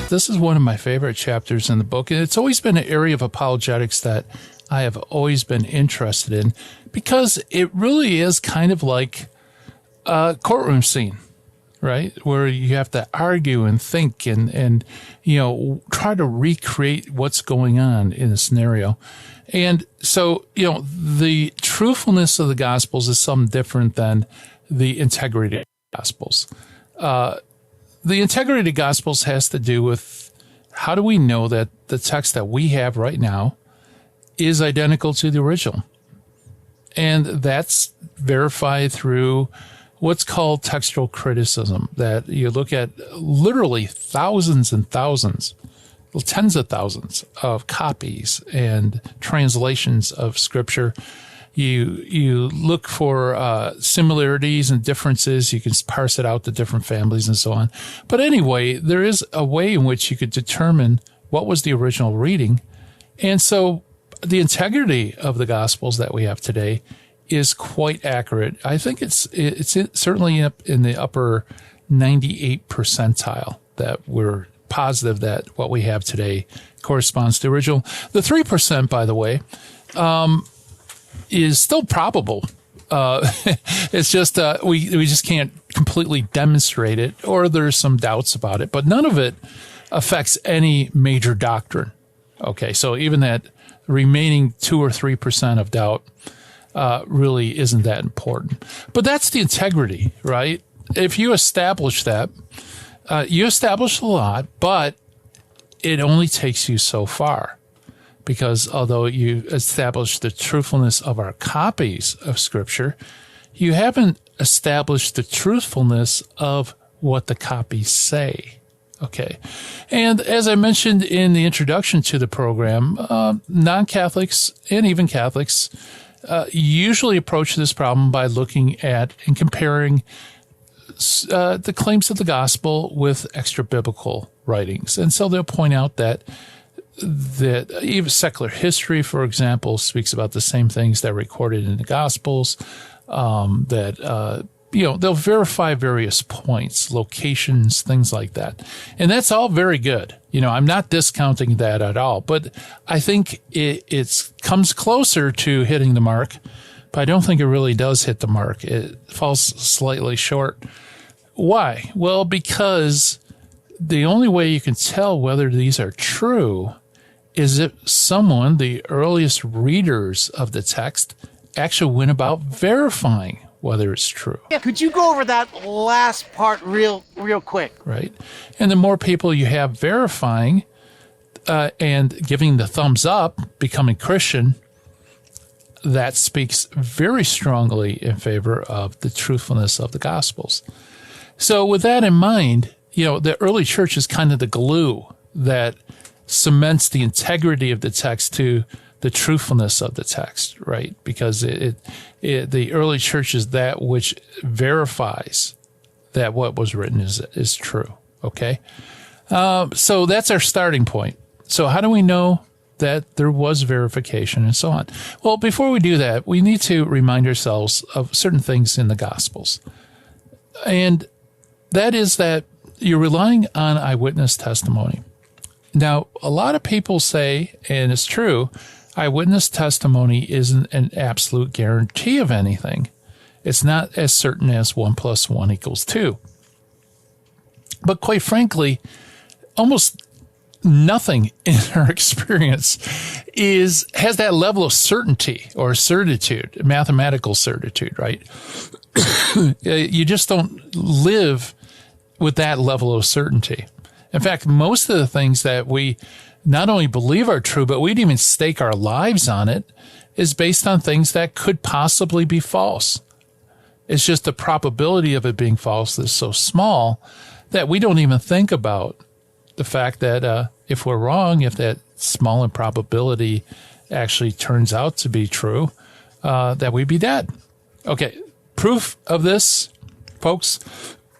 This is one of my favorite chapters in the book, and it's always been an area of apologetics that I have always been interested in because it really is kind of like a courtroom scene, right? Where you have to argue and think and try to recreate what's going on in a scenario. And so, the truthfulness of the Gospels is something different than the integrity of the Gospels. The integrity of the Gospels has to do with how do we know that the text that we have right now is identical to the original? And that's verified through what's called textual criticism, that you look at literally thousands and thousands, tens of thousands of copies and translations of Scripture. You look for similarities and differences. You can parse it out to different families and so on. But anyway, there is a way in which you could determine what was the original reading. And so the integrity of the Gospels that we have today is quite accurate. I think it's certainly in the upper 98 percentile that we're positive that what we have today corresponds to the original. The 3%, by the way, is still probable. It's just we just can't completely demonstrate it, or there's some doubts about it, but none of it affects any major doctrine. Okay, so even that remaining 2 or 3% of doubt really isn't that important. But that's the integrity, right? If you establish that, you establish a lot, but it only takes you so far. Because although you establish the truthfulness of our copies of Scripture, you haven't established the truthfulness of what the copies say. Okay. And as I mentioned in the introduction to the program, non-Catholics and even Catholics usually approach this problem by looking at and comparing the claims of the gospel with extra biblical writings. And so they'll point out that even secular history, for example, speaks about the same things that are recorded in the Gospels, they'll verify various points, locations, things like that. And that's all very good. I'm not discounting that at all, but I think it comes closer to hitting the mark, but I don't think it really does hit the mark. It falls slightly short. Why? Well, because the only way you can tell whether these are true is if someone, the earliest readers of the text, actually went about verifying whether it's true. Yeah, could you go over that last part real quick? Right. And the more people you have verifying and giving the thumbs up, becoming Christian, that speaks very strongly in favor of the truthfulness of the Gospels. So with that in mind, the early church is kind of the glue that cements the integrity of the text to the truthfulness of the text, right? Because the early church is that which verifies that what was written is true, okay? So that's our starting point. So how do we know that there was verification and so on? Well, before we do that, we need to remind ourselves of certain things in the Gospels. And that is that you're relying on eyewitness testimony. Now, a lot of people say, and it's true, eyewitness testimony isn't an absolute guarantee of anything. It's not as certain as 1 + 1 = 2. But quite frankly, almost nothing in our experience has that level of certainty or certitude, mathematical certitude, right? You just don't live with that level of certainty. In fact, most of the things that we not only believe are true, but we'd even stake our lives on it, is based on things that could possibly be false. It's just the probability of it being false is so small that we don't even think about the fact that if we're wrong, if that small improbability actually turns out to be true, that we'd be dead. Okay, proof of this, folks,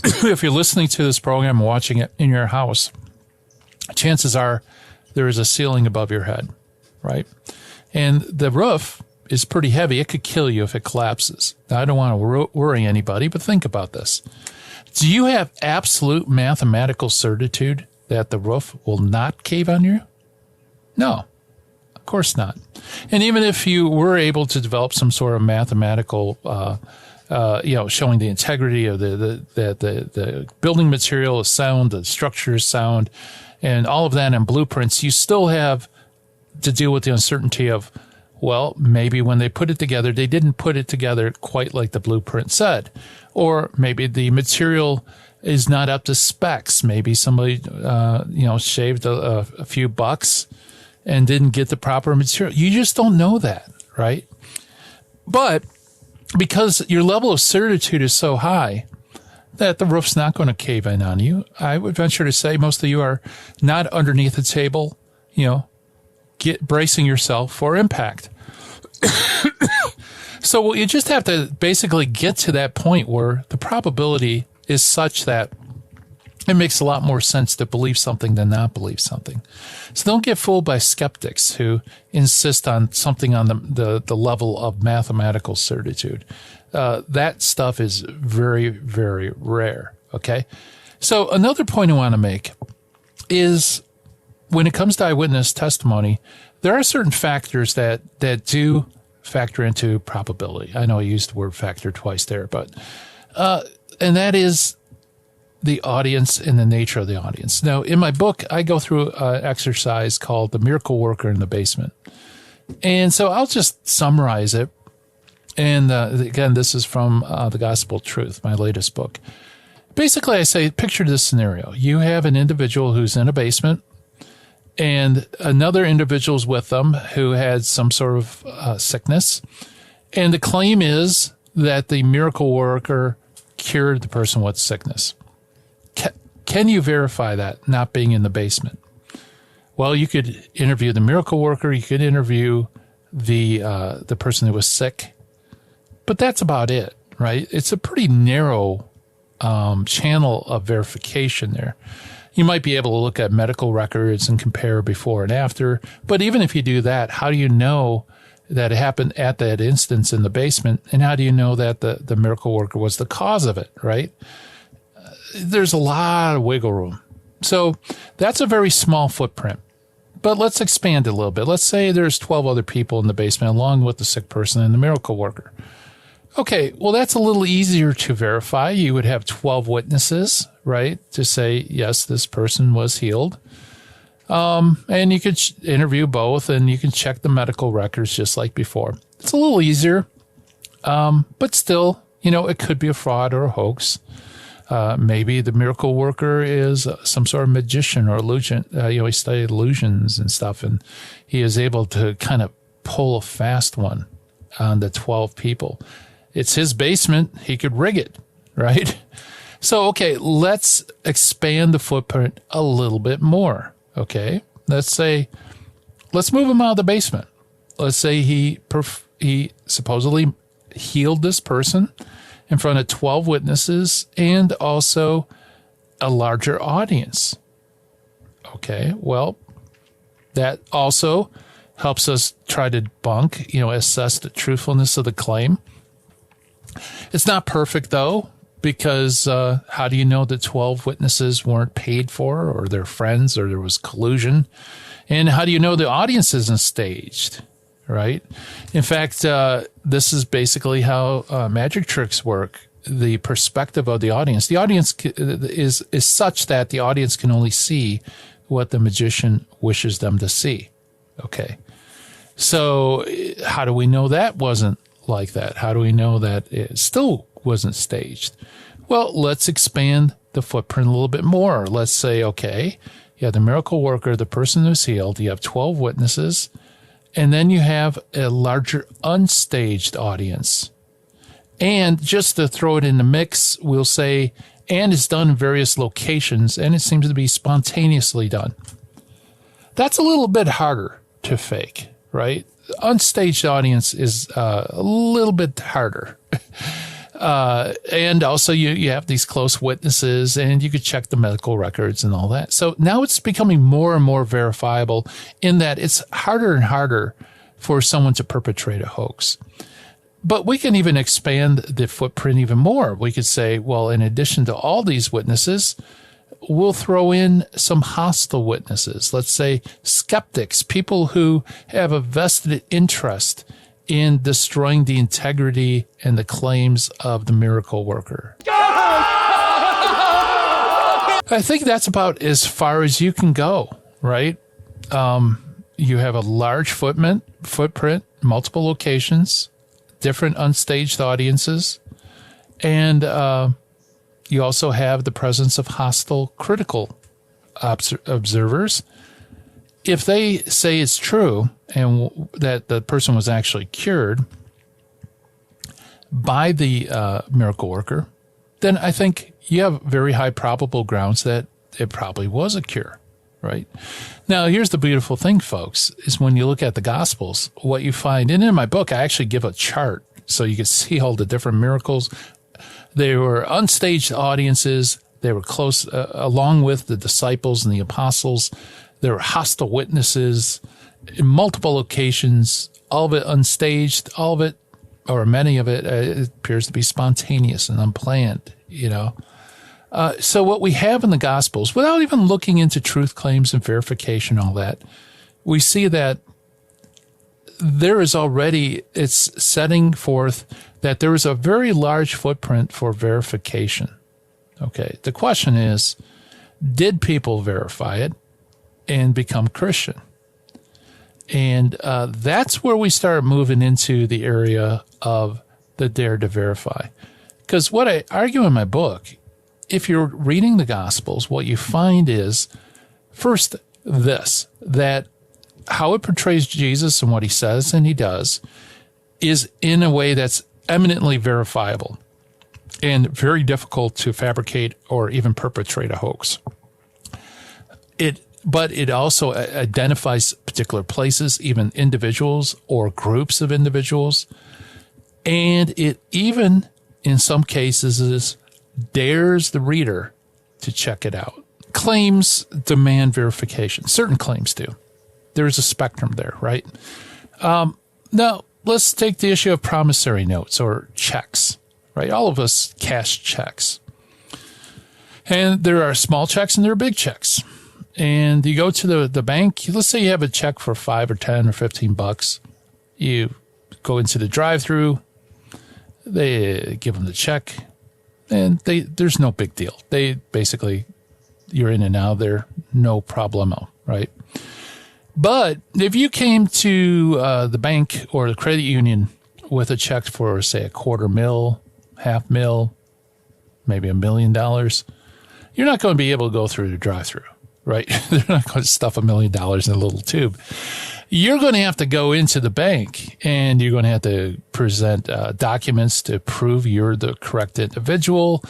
if you're listening to this program and watching it in your house, chances are there is a ceiling above your head, right? And the roof is pretty heavy. It could kill you if it collapses. Now, I don't want to worry anybody, but think about this. Do you have absolute mathematical certitude that the roof will not cave on you? No, of course not. And even if you were able to develop some sort of mathematical, showing the integrity of the building material is sound, the structure is sound, and all of that in blueprints, you still have to deal with the uncertainty of, well, maybe when they put it together, they didn't put it together quite like the blueprint said. Or maybe the material is not up to specs. Maybe somebody, shaved a few bucks and didn't get the proper material. You just don't know that, right? But because your level of certitude is so high that the roof's not going to cave in on you, I would venture to say most of you are not underneath the table, bracing yourself for impact. So you just have to basically get to that point where the probability is such that it makes a lot more sense to believe something than not believe something. So don't get fooled by skeptics who insist on something on the level of mathematical certitude. That stuff is very, very rare. Okay. So another point I want to make is when it comes to eyewitness testimony, there are certain factors that do factor into probability. I know I used the word factor twice there, but, and that is the audience and the nature of the audience. Now, in my book, I go through an exercise called The Miracle Worker in the Basement. And so I'll just summarize it. And again, this is from The Gospel Truth, my latest book. Basically, I say, picture this scenario. You have an individual who's in a basement, and another individual's with them who had some sort of sickness. And the claim is that the miracle worker cured the person with sickness. Can you verify that, not being in the basement? Well, you could interview the miracle worker. You could interview the person who was sick. But that's about it, right? It's a pretty narrow channel of verification there. You might be able to look at medical records and compare before and after. But even if you do that, how do you know that it happened at that instance in the basement? And how do you know that the miracle worker was the cause of it, right? There's a lot of wiggle room. So that's a very small footprint. But let's expand it a little bit. Let's say there's 12 other people in the basement along with the sick person and the miracle worker. Okay, well, that's a little easier to verify. You would have 12 witnesses, right, to say, yes, this person was healed. And you could interview both, and you can check the medical records just like before. It's a little easier, but still, it could be a fraud or a hoax. Maybe the miracle worker is some sort of magician or illusion. He studied illusions and stuff, and he is able to kind of pull a fast one on the 12 people. It's his basement. He could rig it, right? So, okay, let's expand the footprint a little bit more, okay? Let's move him out of the basement. Let's say he supposedly healed this person in front of 12 witnesses and also a larger audience. Okay, well, that also helps us try to debunk, assess the truthfulness of the claim. It's not perfect, though, because how do you know that 12 witnesses weren't paid for or they're friends or there was collusion? And how do you know the audience isn't staged, right? In fact, this is basically how magic tricks work. The perspective of the audience. The audience is such that the audience can only see what the magician wishes them to see. Okay. So how do we know that wasn't like that? How do we know that it still wasn't staged? Well, let's expand the footprint a little bit more. Let's say, okay, you have the miracle worker, the person who's healed, you have 12 witnesses, and then you have a larger unstaged audience. And just to throw it in the mix, we'll say, and it's done in various locations, and it seems to be spontaneously done. That's a little bit harder to fake, right? Unstaged audience is a little bit harder. And also you have these close witnesses, and you could check the medical records and all that. So now it's becoming more and more verifiable in that it's harder and harder for someone to perpetrate a hoax. But we can even expand the footprint even more. We could say, well, in addition to all these witnesses, we'll throw in some hostile witnesses. Let's say skeptics, people who have a vested interest in destroying the integrity and the claims of the miracle worker. I think that's about as far as you can go, right? You have a large footprint, multiple locations, different unstaged audiences, and you also have the presence of hostile, critical observers. If they say it's true and that the person was actually cured by the miracle worker, then I think you have very high probable grounds that it probably was a cure, right? Now, here's the beautiful thing, folks, is when you look at the Gospels, what you find, and in my book, I actually give a chart so you can see all the different miracles. They were unstaged audiences. They were close, along with the disciples and the apostles. There were hostile witnesses in multiple locations, all of it unstaged, all of it, or many of it, it appears to be spontaneous and unplanned, you know. So what we have in the Gospels, without even looking into truth claims and verification, all that, we see that there is already, it's setting forth that there is a very large footprint for verification. Okay, the question is, did people verify it and become Christian? And that's where we start moving into the area of the dare to verify. Because what I argue in my book, if you're reading the Gospels, what you find is, first, this, that how it portrays Jesus and what he says and he does is in a way that's eminently verifiable and very difficult to fabricate or even perpetrate a hoax. But it also identifies particular places, even individuals or groups of individuals. And it even, in some cases, dares the reader to check it out. Claims demand verification. Certain claims do. There's a spectrum there, right? Now, let's take the issue of promissory notes or checks, right? All of us cash checks. And there are small checks and there are big checks. And you go to the bank, let's say you have a check for $5 or $10 or $15. You go into the drive-through, they give them the check, and there's no big deal. They basically, you're in and out there, no problemo, right? But if you came to the bank or the credit union with a check for, say, $250,000, $500,000, maybe $1 million, you're not going to be able to go through the drive-through, right? They're not going to stuff $1 million in a little tube. You're going to have to go into the bank and you're going to have to present documents to prove you're the correct individual.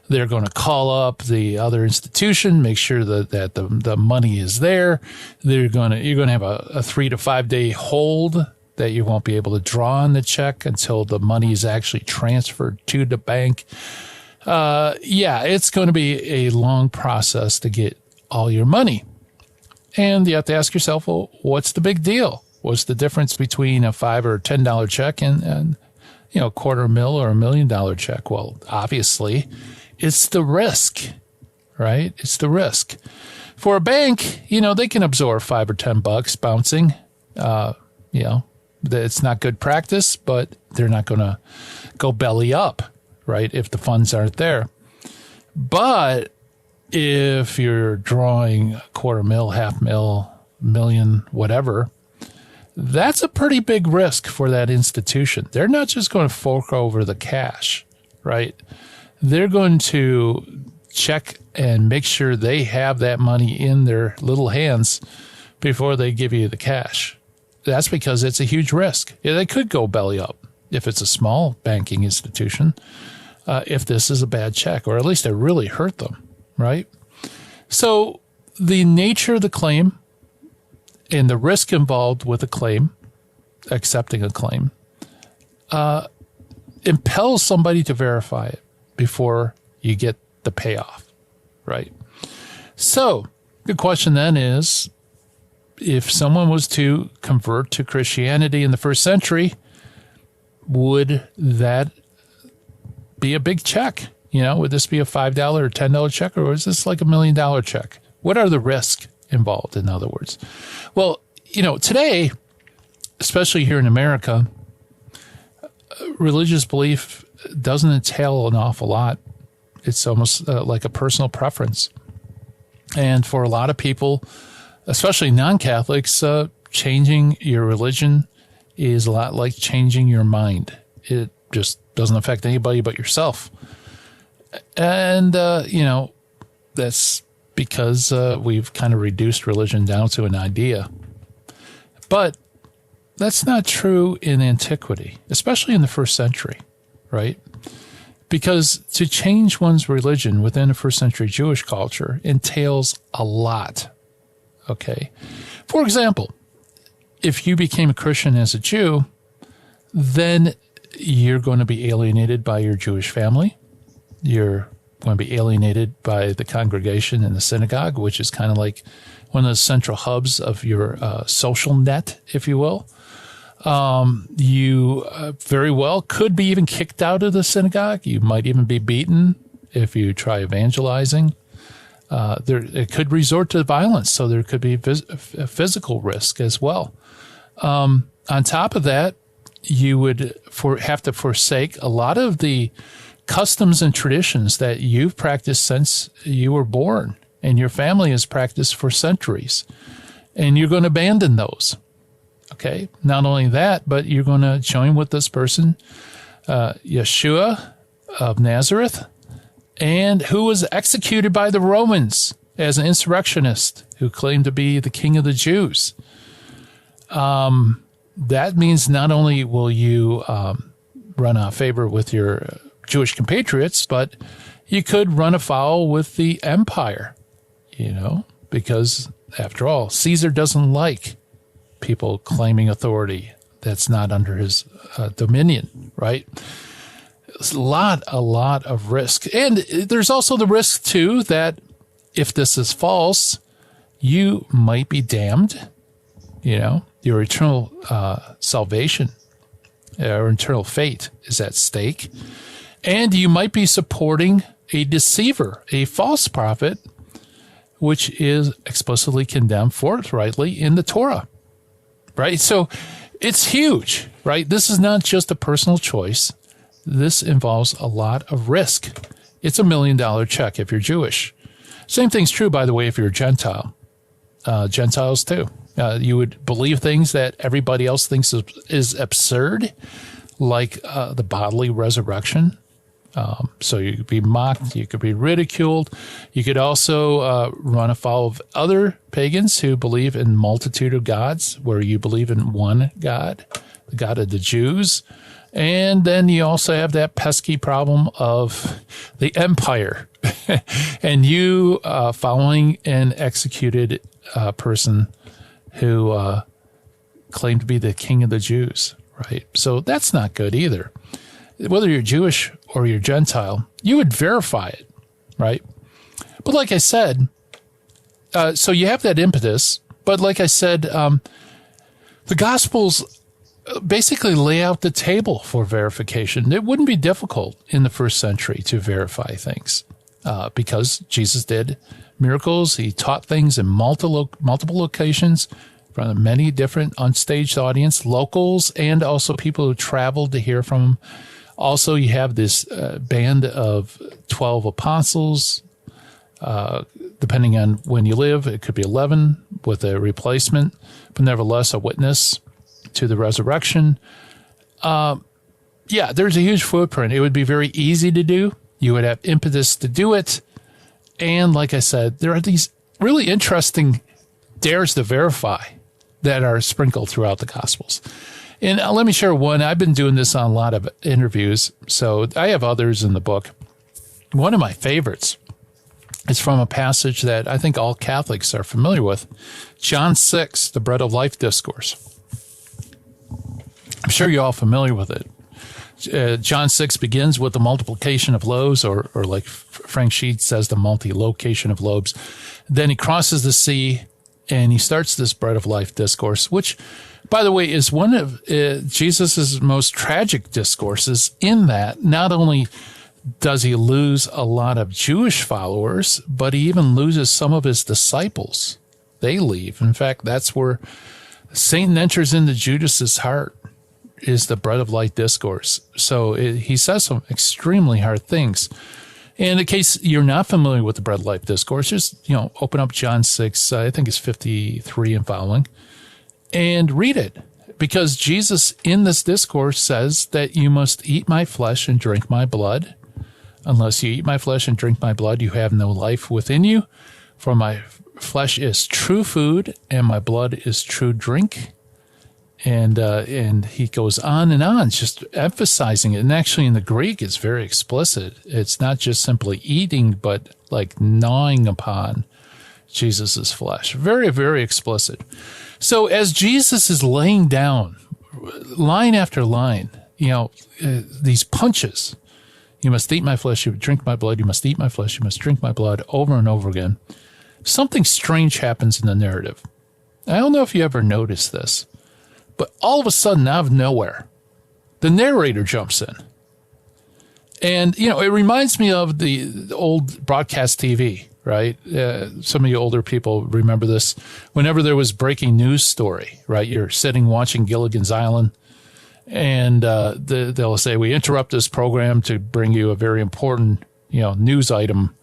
They're going to call up the other institution, make sure that the money is there. You're going to have a 3 to 5 day hold that you won't be able to draw on the check until the money is actually transferred to the bank. It's going to be a long process to get all your money. And you have to ask yourself, well, what's the big deal? What's the difference between a $5 or $10 check and $250,000 or $1 million check? Well, obviously, it's the risk, right? It's the risk. For a bank, they can absorb $5 or $10 bouncing. It's not good practice, but they're not going to go belly up, right? If the funds aren't there. But if you're drawing $250,000, $500,000, $1 million, whatever, that's a pretty big risk for that institution. They're not just going to fork over the cash, right? They're going to check and make sure they have that money in their little hands before they give you the cash. That's because it's a huge risk. They could go belly up if it's a small banking institution, if this is a bad check, or at least it really hurt them. Right? So the nature of the claim and the risk involved with a claim, accepting a claim, impels somebody to verify it before you get the payoff, right? So the question then is, if someone was to convert to Christianity in the first century, would that be a big check? Would this be a $5 or $10 check, or is this like $1 million check? What are the risks involved, in other words? Well, today, especially here in America, religious belief doesn't entail an awful lot. It's almost like a personal preference. And for a lot of people, especially non-Catholics, changing your religion is a lot like changing your mind. It just doesn't affect anybody but yourself. And, that's because we've kind of reduced religion down to an idea. But that's not true in antiquity, especially in the first century, right? Because to change one's religion within a first century Jewish culture entails a lot, okay? For example, if you became a Christian as a Jew, then you're going to be alienated by your Jewish family. You're going to be alienated by the congregation in the synagogue, which is kind of like one of the central hubs of your social net, if you will. You very well could be even kicked out of the synagogue. You might even be beaten if you try evangelizing. It could resort to violence, so there could be a physical risk as well. On top of that, you would have to forsake a lot of the customs and traditions that you've practiced since you were born and your family has practiced for centuries. And you're going to abandon those. Okay? Not only that, but you're going to join with this person, Yeshua of Nazareth, and who was executed by the Romans as an insurrectionist who claimed to be the king of the Jews. That means not only will you run out of favor with your Jewish compatriots, but you could run afoul with the empire, because after all, Caesar doesn't like people claiming authority that's not under his dominion, right? It's a lot of risk. And there's also the risk, too, that if this is false, you might be damned, your eternal salvation or eternal fate is at stake. And you might be supporting a deceiver, a false prophet, which is explicitly condemned forthrightly in the Torah, right? So it's huge, right? This is not just a personal choice. This involves a lot of risk. It's $1 million check if you're Jewish. Same thing's true, by the way, if you're a Gentile. Gentiles, too. You would believe things that everybody else thinks is absurd, like the bodily resurrection. So you could be mocked, you could be ridiculed. You could also run afoul of other pagans who believe in multitude of gods, where you believe in one God, the God of the Jews. And then you also have that pesky problem of the empire and you following an executed person who claimed to be the king of the Jews, right? So that's not good either. Whether you're Jewish or you're Gentile, you would verify it, right? But like I said, so you have that impetus. But like I said, the Gospels basically lay out the table for verification. It wouldn't be difficult in the first century to verify things because Jesus did miracles. He taught things in multiple locations from many different unstaged audience, locals, and also people who traveled to hear from him. Also, you have this band of 12 apostles. Depending on when you live, it could be 11 with a replacement, but nevertheless a witness to the resurrection. There's a huge footprint. It would be very easy to do. You would have impetus to do it. And like I said, there are these really interesting dares to verify that are sprinkled throughout the Gospels. And let me share one. I've been doing this on a lot of interviews, so I have others in the book. One of my favorites is from a passage that I think all Catholics are familiar with, John 6, the Bread of Life Discourse. I'm sure you're all familiar with it. John 6 begins with the multiplication of loaves, or like Frank Sheed says, the multi-location of loaves. Then he crosses the sea, and he starts this Bread of Life discourse, which, by the way, is one of Jesus' most tragic discourses, in that not only does he lose a lot of Jewish followers, but he even loses some of his disciples. They leave. In fact, that's where Satan enters into Judas's heart, is the bread of life discourse. So he says some extremely hard things. And in case you're not familiar with the bread of life discourse, just, open up John 6, I think it's 53 and following, and read it. Because Jesus in this discourse says that you must eat my flesh and drink my blood. Unless you eat my flesh and drink my blood, you have no life within you. For my flesh is true food, and my blood is true drink. And he goes on, just emphasizing it. And actually, in the Greek, it's very explicit. It's not just simply eating, but like gnawing upon Jesus' flesh. Very, very explicit. So as Jesus is laying down, line after line, these punches. You must eat my flesh, you drink my blood, you must eat my flesh, you must drink my blood, over and over again. Something strange happens in the narrative. I don't know if you ever noticed this, but all of a sudden, out of nowhere, the narrator jumps in. And, it reminds me of the old broadcast TV, right? Some of you older people remember this. Whenever there was breaking news story, right? You're sitting watching Gilligan's Island, and they'll say, we interrupt this program to bring you a very important, news item.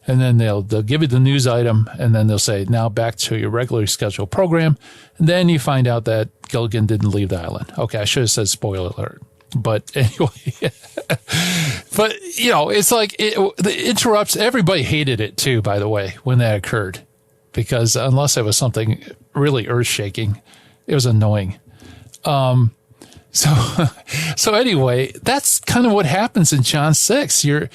And then they'll give you the news item, and then they'll say, now back to your regularly scheduled program. And then you find out that Gilligan didn't leave the island. Okay, I should have said spoiler alert. But anyway, it's like the interrupts. Everybody hated it too, by the way, when that occurred, because unless it was something really earth shaking, it was annoying. So anyway, that's kind of what happens in John 6. You're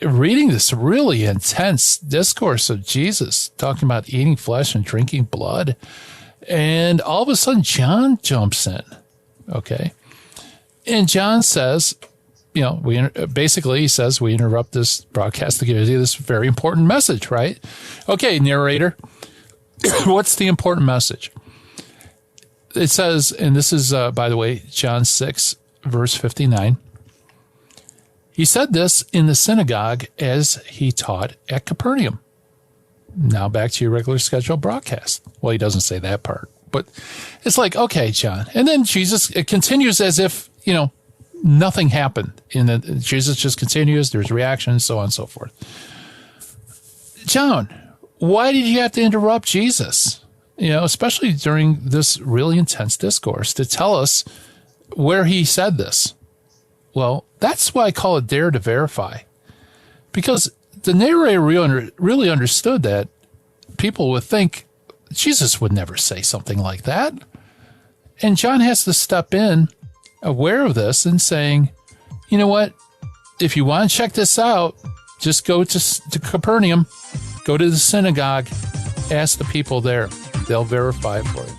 reading this really intense discourse of Jesus talking about eating flesh and drinking blood. And all of a sudden, John jumps in. Okay. And John says, he says, we interrupt this broadcast to give you this very important message, right? Okay, narrator, what's the important message? It says, and this is, by the way, John 6, verse 59. He said this in the synagogue as he taught at Capernaum. Now back to your regular scheduled broadcast. Well, he doesn't say that part, but it's like, okay, John. And then Jesus, it continues as if, nothing happened. And Jesus just continues. There's reactions, so on and so forth. John, why did you have to interrupt Jesus? Especially during this really intense discourse, to tell us where he said this. Well, that's why I call it dare to verify. Because the narrator really understood that people would think Jesus would never say something like that. And John has to step in, aware of this, and saying, you know what? If you want to check this out, just go to Capernaum, go to the synagogue, ask the people there. They'll verify it for you.